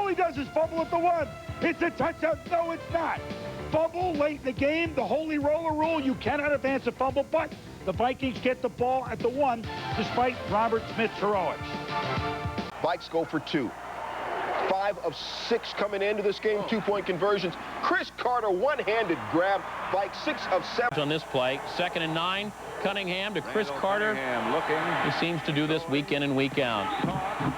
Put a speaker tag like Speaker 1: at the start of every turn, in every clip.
Speaker 1: All he does is fumble at the 1. It's a touchdown. No, it's not. Fumble late in the game, the holy roller rule, you cannot advance a fumble, but the Vikings get the ball at the 1 despite Robert Smith's heroics.
Speaker 2: Vikes go for 2. 5 of 6 coming into this game, 2-point conversions. Cris Carter, one-handed grab. Vikes 6 of 7.
Speaker 3: On this play, 2nd and 9. Cunningham to Cris Carter. He seems to do this week in and week out.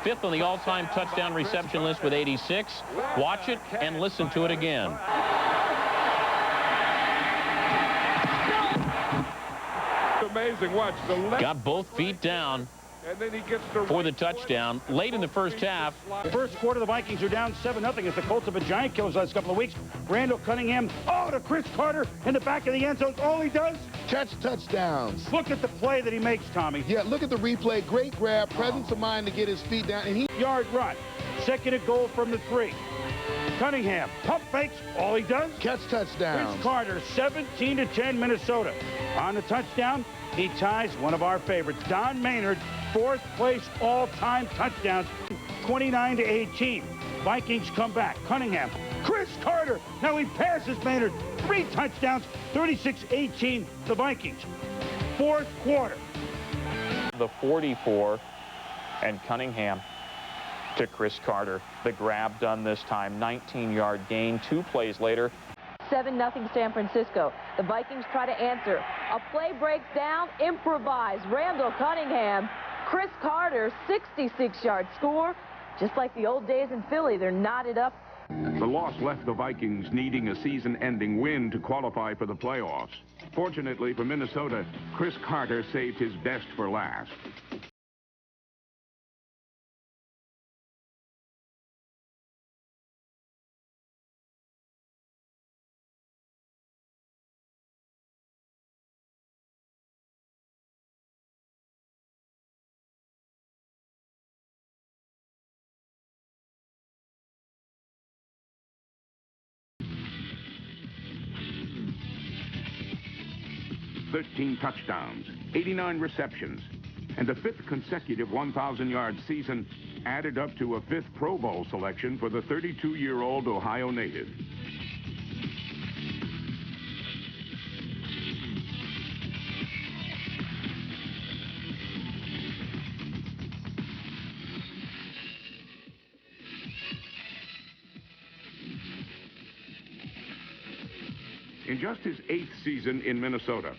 Speaker 3: 5th on the all-time touchdown reception list with 86. Watch it and listen to it again.
Speaker 4: Amazing. Watch the left.
Speaker 3: Got both feet down.
Speaker 4: And then he gets
Speaker 3: for the touchdown late in the first half.
Speaker 1: First quarter, the Vikings are down 7-0 as the Colts have been giant killers the last couple of weeks. Randall Cunningham, to Cris Carter in the back of the end zone. All he does?
Speaker 5: Catch touchdowns.
Speaker 1: Look at the play that he makes, Tommy.
Speaker 5: Yeah, look at the replay. Great grab, presence of mind to get his feet down. And
Speaker 1: yard run. 2nd and goal from the 3. Cunningham, pump fakes. All he does?
Speaker 5: Catch touchdowns.
Speaker 1: Cris Carter, 17-10 Minnesota. On the touchdown, he ties one of our favorites, Don Maynard, 4th place all-time touchdowns, 29-18. Vikings come back. Cunningham, Cris Carter. Now he passes Maynard. 3 touchdowns, 36-18, the Vikings. 4th quarter.
Speaker 6: The 44 and Cunningham to Cris Carter. The grab done this time, 19-yard gain. 2 plays later.
Speaker 7: 7-0 San Francisco. The Vikings try to answer. A play breaks down, improvise. Randall Cunningham, Cris Carter, 66-yard score. Just like the old days in Philly, they're knotted up.
Speaker 4: The loss left the Vikings needing a season-ending win to qualify for the playoffs. Fortunately for Minnesota, Cris Carter saved his best for last. "13 touchdowns, 89 receptions, and a 5th consecutive 1,000-yard season added up to a 5th Pro Bowl selection for the 32-year-old Ohio native. In just his 8th season in Minnesota,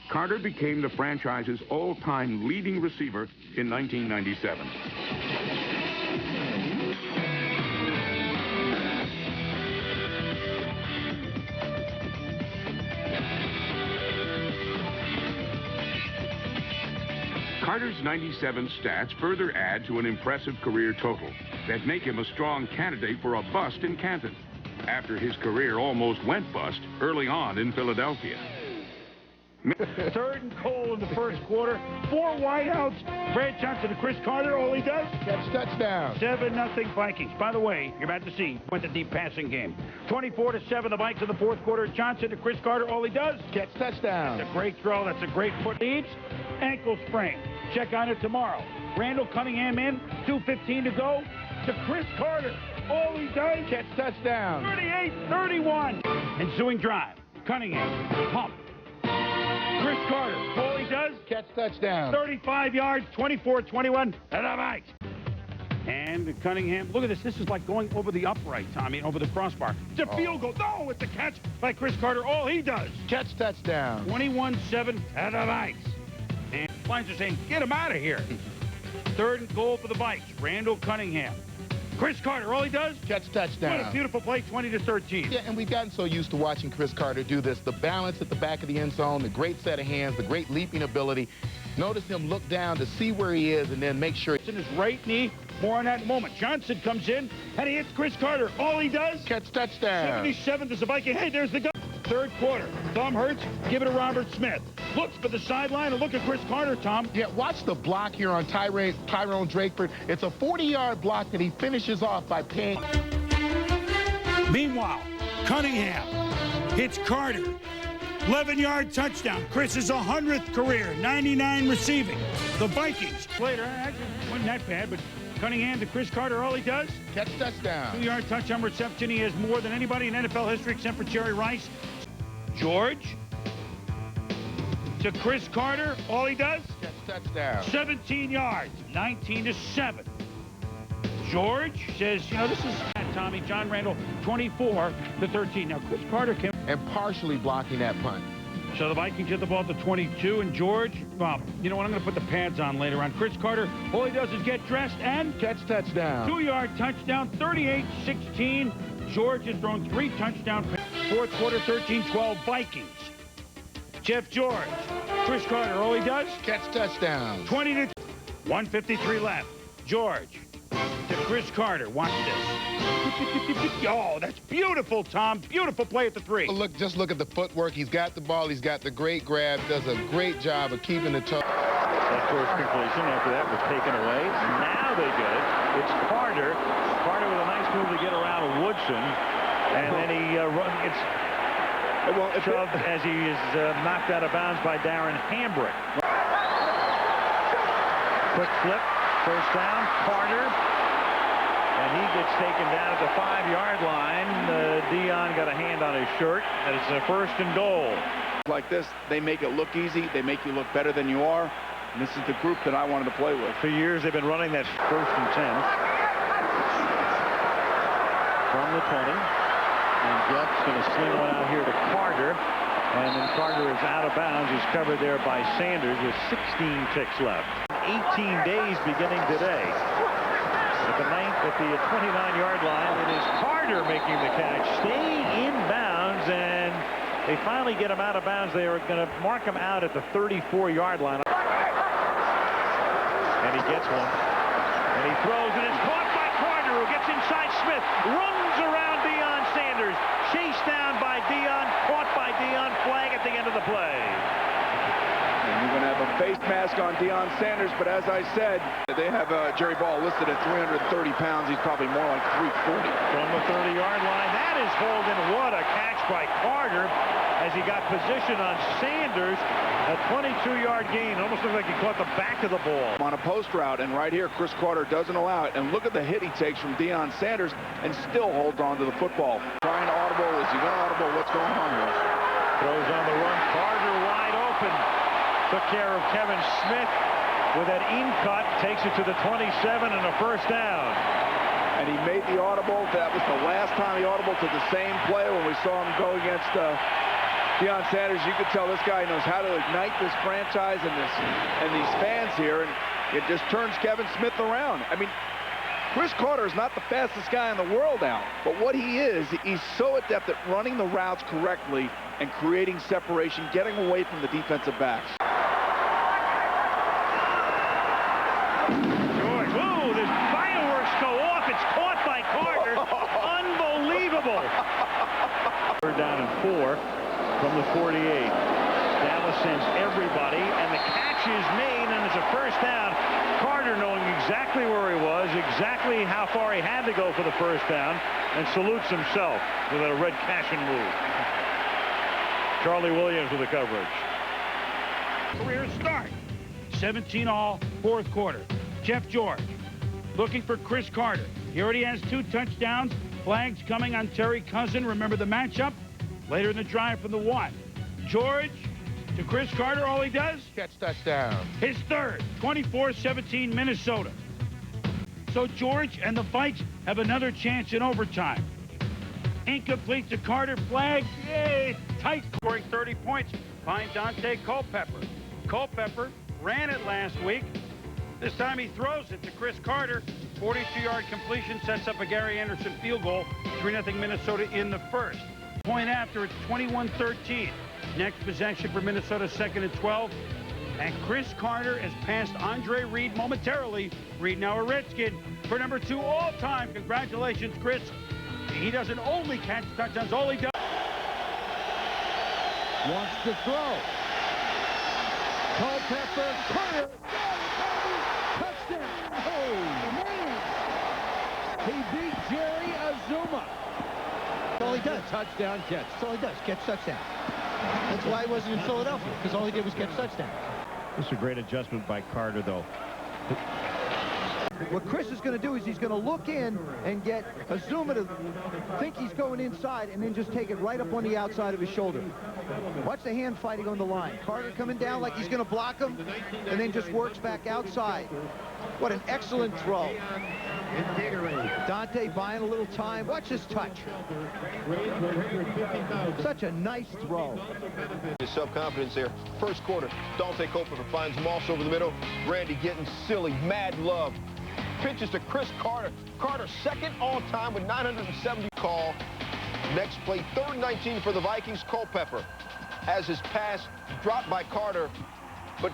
Speaker 4: Carter became the franchise's all-time leading receiver in 1997. Carter's 97 stats further add to an impressive career total that make him a strong candidate for a bust in Canton, after his career almost went bust early on in Philadelphia.
Speaker 1: 3rd and goal in the first quarter. 4 wideouts. Brad Johnson to Cris Carter. All he does?
Speaker 5: Catch touchdown.
Speaker 1: 7-0 Vikings. By the way, you're about to see went the deep passing game. 24-7 the Vikes in the 4th quarter. Johnson to Cris Carter. All he does?
Speaker 5: Catch touchdown.
Speaker 1: That's a great throw. That's a great foot. Leads. Ankle sprain. Check on it tomorrow. Randall Cunningham in. 2:15 to go. To Cris Carter. All he does?
Speaker 5: Catch touchdown.
Speaker 1: 38-31. Ensuing drive. Cunningham. Pump. Cris Carter. All he does?
Speaker 5: Catch touchdown.
Speaker 1: 35 yards. 24-21. And the Vikes. And Cunningham. Look at this. This is like going over the upright, Tommy, over the crossbar. It's a field goal. No, it's a catch by Cris Carter. All he does.
Speaker 5: Catch touchdown.
Speaker 1: 21-7. And the Vikes. And Lions are saying, get him out of here. 3rd and goal for the Vikes. Randall Cunningham. Cris Carter, all he does?
Speaker 5: Catch touchdown.
Speaker 1: What a beautiful play, 20-13.
Speaker 5: Yeah, and we've gotten so used to watching Cris Carter do this. The balance at the back of the end zone, the great set of hands, the great leaping ability. Notice him look down to see where he is and then make sure.
Speaker 1: It's in his right knee. More on that in a moment. Johnson comes in, and he hits Cris Carter. All he does?
Speaker 5: Catch touchdown.
Speaker 1: 77th is the Viking. Hey, there's the gun. 3rd quarter. Thumb hurts. Give it to Robert Smith. Looks for the sideline and look at Cris Carter, Tom.
Speaker 5: Yeah, watch the block here on Tyrone Drakeford. It's a 40-yard block that he finishes off by paying.
Speaker 1: Meanwhile, Cunningham hits Carter. 11-yard touchdown. Chris's 100th career. 99 receiving. The Vikings. Later, actually, wasn't that bad, but Cunningham to Chris Carter. All he does?
Speaker 5: Catch touchdown.
Speaker 1: 2-yard touchdown reception. He has more than anybody in NFL history except for Jerry Rice. George to Chris Carter. All he does?
Speaker 5: Catch touchdown.
Speaker 1: 17 yards. 19-7. George says, you know, this is Tommy. John Randall, 24-13. Now, Chris Carter came.
Speaker 5: And partially blocking that punt.
Speaker 1: So the Vikings get the ball to 22, and George, well, you know what, I'm going to put the pads on later on. Chris Carter, all he does is get dressed and
Speaker 5: catch touchdown.
Speaker 1: 2-yard touchdown, 38-16. George has thrown 3 touchdowns. Fourth quarter, 13-12 Vikings. Jeff George, Chris Carter, all he does?
Speaker 5: Catch touchdown.
Speaker 1: 20 to 1:53 left. George to Chris Carter. Watch this. Oh, that's beautiful, Tom. Beautiful play at the 3.
Speaker 5: Just look at the footwork. He's got the ball. He's got the great grab. Does a great job of keeping the toe.
Speaker 8: That first completion after that was taken away. Now they get it. It's Carter. Carter with a nice move to get around Woodson. And then he gets shoved as he is knocked out of bounds by Darren Hambrick. Quick flip. First down. Carter. And he gets taken down at the 5-yard line. Dion got a hand on his shirt. And it's a 1st and goal.
Speaker 9: Like this, they make it look easy. They make you look better than you are. And this is the group that I wanted to play with.
Speaker 8: For years, they've been running that 1st and 10. From the 20. And Jeff's going to sling one out here to Carter. And then Carter is out of bounds. He's covered there by Sanders with 16 ticks left. 18 days beginning today. At the 29-yard line, it is Carter making the catch, staying in bounds, and they finally get him out of bounds. They are going to mark him out at the 34-yard line. And he gets one. And he throws, and it's caught by Carter, who gets inside Smith, runs around Deion Sanders, chased down by Deion, caught by Deion, flag at the end of the play.
Speaker 9: And you're going to have a face mask on Deion Sanders, but as I said, they have Jerry Ball listed at 330 pounds. He's probably more like 340.
Speaker 8: From the 30-yard line, that is Holden. What a catch by Carter as he got position on Sanders. A 22-yard gain. Almost looked like he caught the back of the ball.
Speaker 9: On a post route, and right here, Chris Carter doesn't allow it. And look at the hit he takes from Deion Sanders and still holds on to the football. Trying to audible. Is he going to audible? What's going on here?
Speaker 8: Throws on the run. Carter wide open. Took care of Kevin Smith with that in cut, takes it to the 27 and a 1st down.
Speaker 9: And he made the audible. That was the last time he audible to the same play when we saw him go against Deion Sanders. You could tell this guy knows how to ignite this franchise and these fans here, and it just turns Kevin Smith around. I mean, Chris Carter is not the fastest guy in the world now, but what he is, he's so adept at running the routes correctly and creating separation, getting away from the defensive backs.
Speaker 8: Whoa, there's fireworks go off. It's caught by Carter. Unbelievable. 3rd down and 4 from the 48. Dallas sends everybody, and the catch is made, and it's a 1st down. Carter knowing exactly where he was, exactly how far he had to go for the 1st down, and salutes himself with a red Cashin move. Charlie Williams with the coverage.
Speaker 1: Career start. 17-all, 4th quarter. Jeff George looking for Chris Carter. He already has 2 touchdowns. Flags coming on Terry Cousin. Remember the matchup? Later in the drive from the 1. George to Chris Carter. All he does?
Speaker 5: Catch touchdown.
Speaker 1: His 3rd. 24-17 Minnesota. So George and the Vikes have another chance in overtime. Incomplete to Carter. Flag. Yay! Tight. Scoring 30 points. Find Dante Culpepper. Culpepper ran it last week. This time he throws it to Chris Carter. 42-yard completion sets up a Gary Anderson field goal. 3-0 Minnesota in the 1st. Point after, it's 21-13. Next possession for Minnesota, 2nd and 12. And Chris Carter has passed Andre Reed momentarily. Reed now a Redskin for number 2 all-time. Congratulations, Chris. He doesn't only catch touchdowns, all he does.
Speaker 10: Wants to throw. Culpepper, Carter, touchdown. Oh, man. He beat Jerry Azuma.
Speaker 11: That's all he does.
Speaker 10: Touchdown catch.
Speaker 11: That's all he does, catch touchdown. That's why he wasn't in Philadelphia, because all he did was catch touchdown.
Speaker 8: This is a great adjustment by Carter, though.
Speaker 11: What Chris is going to do is he's going to look in and get Azuma to think he's going inside and then just take it right up on the outside of his shoulder. Watch the hand fighting on the line. Carter coming down like he's going to block him and then just works back outside. What an excellent throw. Dante buying a little time. Watch his touch. Such a nice throw.
Speaker 2: His self-confidence there. First quarter, Dante Culpepper finds Moss over the middle. Randy getting silly. Mad love. Pitches to Chris Carter. Carter second all-time with 970 call. Next play, 3rd and 19 for the Vikings. Culpepper has his pass dropped by Carter, but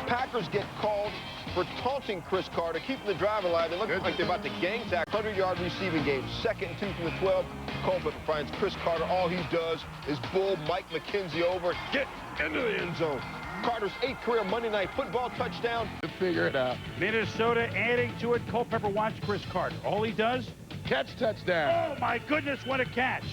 Speaker 2: Packers get called for taunting Chris Carter, keeping the drive alive. They look like they're about to gang tackle. 100-yard receiving game. 2nd and 2 from the 12. Culpepper finds Chris Carter. All he does is bull Mike McKenzie over. Get into the end zone. Carter's 8th career Monday Night Football touchdown.
Speaker 5: Figure it out.
Speaker 1: Minnesota adding to it. Culpepper watch Chris Carter. All he does?
Speaker 5: Catch touchdown.
Speaker 1: Oh, my goodness, what a catch.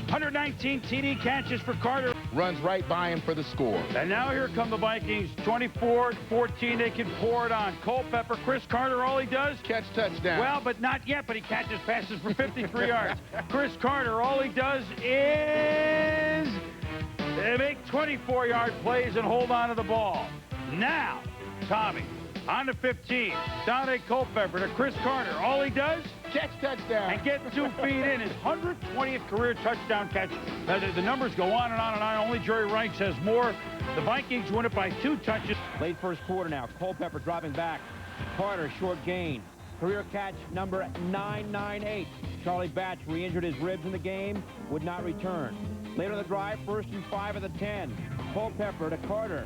Speaker 1: 119 TD catches for Carter.
Speaker 5: Runs right by him for the score.
Speaker 1: And now here come the Vikings. 24-14. They can pour it on. Culpepper, Chris Carter, all he does?
Speaker 5: Catch touchdown.
Speaker 1: Well, but not yet, but he catches passes for 53 yards. Chris Carter, all he does is make 24-yard plays and hold on to the ball. Now, Tommy, on the 15. Dante Culpepper to Chris Carter. All he does?
Speaker 5: Catch touchdown.
Speaker 1: And get 2 feet in. His 120th career touchdown catch. The numbers go on and on and on. Only Jerry Rice has more. The Vikings win it by 2 touches.
Speaker 12: Late first quarter now. Culpepper dropping back. Carter, short gain. Career catch number 998. Charlie Batch re-injured his ribs in the game. Would not return. Later in the drive, 1st and 5 at the 10. Culpepper to Carter.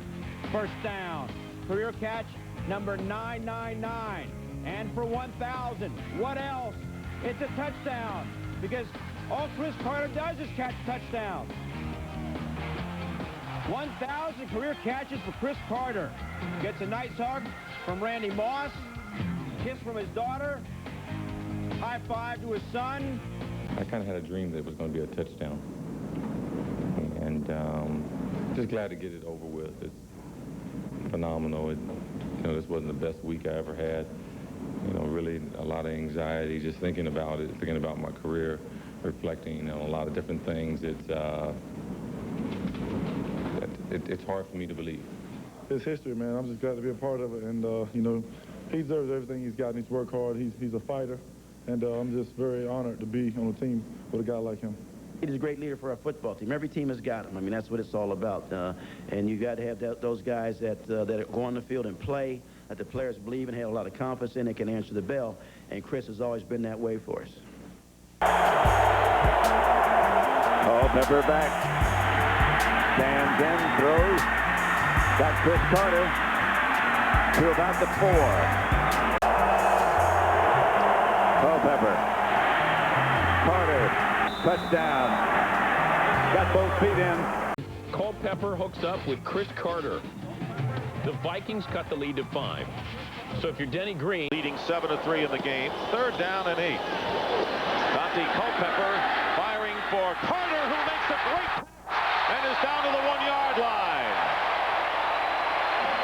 Speaker 12: First down. Career catch number 999. And for 1,000. What else? It's a touchdown. Because all Chris Carter does is catch touchdowns. 1,000 career catches for Chris Carter. Gets a nice hug from Randy Moss. Kiss from his daughter. High five to his son.
Speaker 13: I kind of had a dream that it was going to be a touchdown. And just glad to get it over with. It's phenomenal. This wasn't the best week I ever had. Really a lot of anxiety just thinking about it, thinking about my career, reflecting on a lot of different things. It's hard for me to believe.
Speaker 14: It's history, man. I'm just glad to be a part of it. And, he deserves everything he's got. He's worked hard. He's a fighter. And I'm just very honored to be on a team with a guy like him.
Speaker 15: He's a great leader for our football team. Every team has got him. I mean, that's what it's all about. And you got to have those guys that go on the field and play, that the players believe and have a lot of confidence in and can answer the bell. And Chris has always been that way for us.
Speaker 16: Culpepper back. Stands in, throws. Got Chris Carter to about the 4. Culpepper. Carter. Touchdown. Got both feet in.
Speaker 3: Culpepper hooks up with Chris Carter. The Vikings cut the lead to 5. So if you're Denny Green,
Speaker 17: leading 7-3 in the game. 3rd down and 8. Dante Culpepper firing for Carter, who makes a great and is down to the 1-yard line.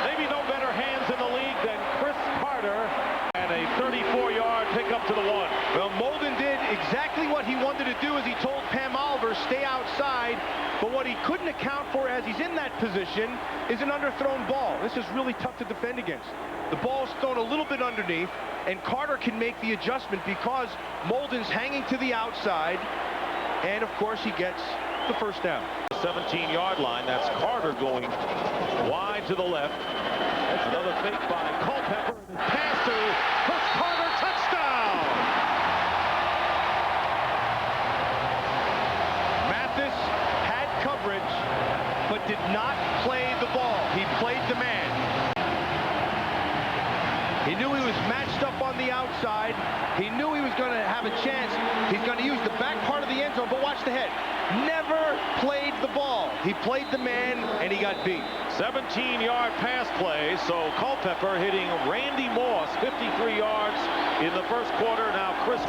Speaker 17: Maybe no better hands in the league than Chris Carter, and a 34-yard pickup to the 1.
Speaker 18: Well, Molden did exactly what he wanted to do as he told Pam Oliver, stay outside. But what he couldn't account for as he's in that position is an underthrown ball. This is really tough to defend against. The ball's thrown a little bit underneath, and Carter can make the adjustment because Molden's hanging to the outside. And, of course, he gets the first down.
Speaker 17: 17-yard line. That's Carter going wide to the left. Another fake by Culpepper. Pass to Chris Carter. Touchdown!
Speaker 18: Mathis had coverage, but did not play the ball. He played the man. He knew he was matched up on the outside. He knew he was going to have a chance. He's going to use the back part of the end zone, but watch the head. Never played the ball. He played the man, and he got beat.
Speaker 17: 17-yard pass play, so Culpepper hitting Randy Moss, 53 yards in the first quarter. Now Chris.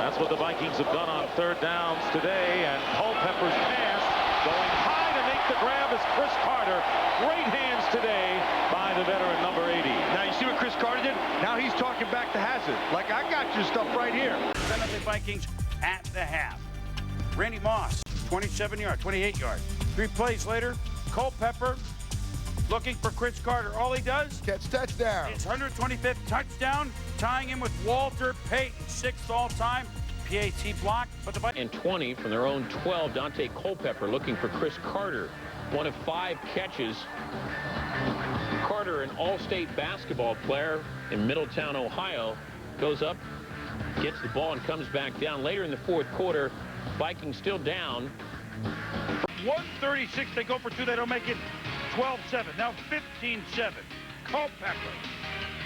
Speaker 17: That's what the Vikings have done on 3rd downs today, and Culpepper's pass going high to make make the grab is Chris Carter. Great hands today by the veteran number 80.
Speaker 18: Now you see what Chris Carter did? Now he's talking back to Hassett. Like, I got your stuff right here.
Speaker 1: Send up the Vikings at the half. Randy Moss, 27 yard, 28 yard. 3 plays later, Culpepper looking for Chris Carter. All he does,
Speaker 5: catch touchdown.
Speaker 1: His 125th touchdown, tying him with Walter Payton, 6th all-time. PAT block, but the
Speaker 3: and 20 from their own 12. Dante Culpepper looking for Chris Carter, one of 5 catches. Carter, an all-state basketball player in Middletown, Ohio, goes up, gets the ball, and comes back down. Later in the 4th quarter, Vikings still down.
Speaker 1: 136, they go for 2, they don't make it. 12-7, now 15-7. Culpepper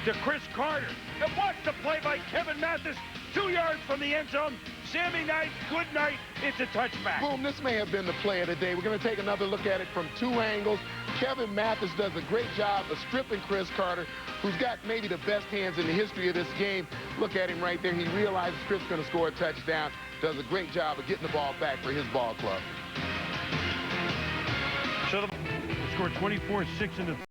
Speaker 1: to Chris Carter. And watch the play by Kevin Mathis, 2 yards from the end zone. Sammy Knight, good night, it's a touchback.
Speaker 5: Boom, this may have been the play of the day. We're going to take another look at it from 2 angles. Kevin Mathis does a great job of stripping Chris Carter, who's got maybe the best hands in the history of this game. Look at him right there. He realizes Chris is going to score a touchdown. Does a great job of getting the ball back for his ball club.
Speaker 1: So the scored 24-6 in the